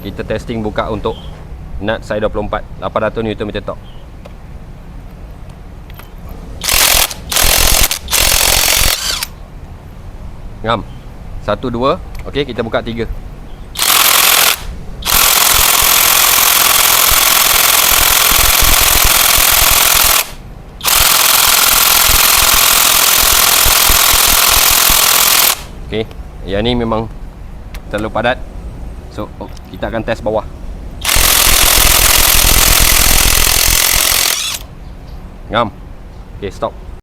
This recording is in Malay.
kita testing buka untuk nut size 24 800 Nm torque. Ngam 1 2. Okey, kita buka 3. Okey, yang ni memang terlalu padat. So kita akan test bawah. Ngam. Okey, stop.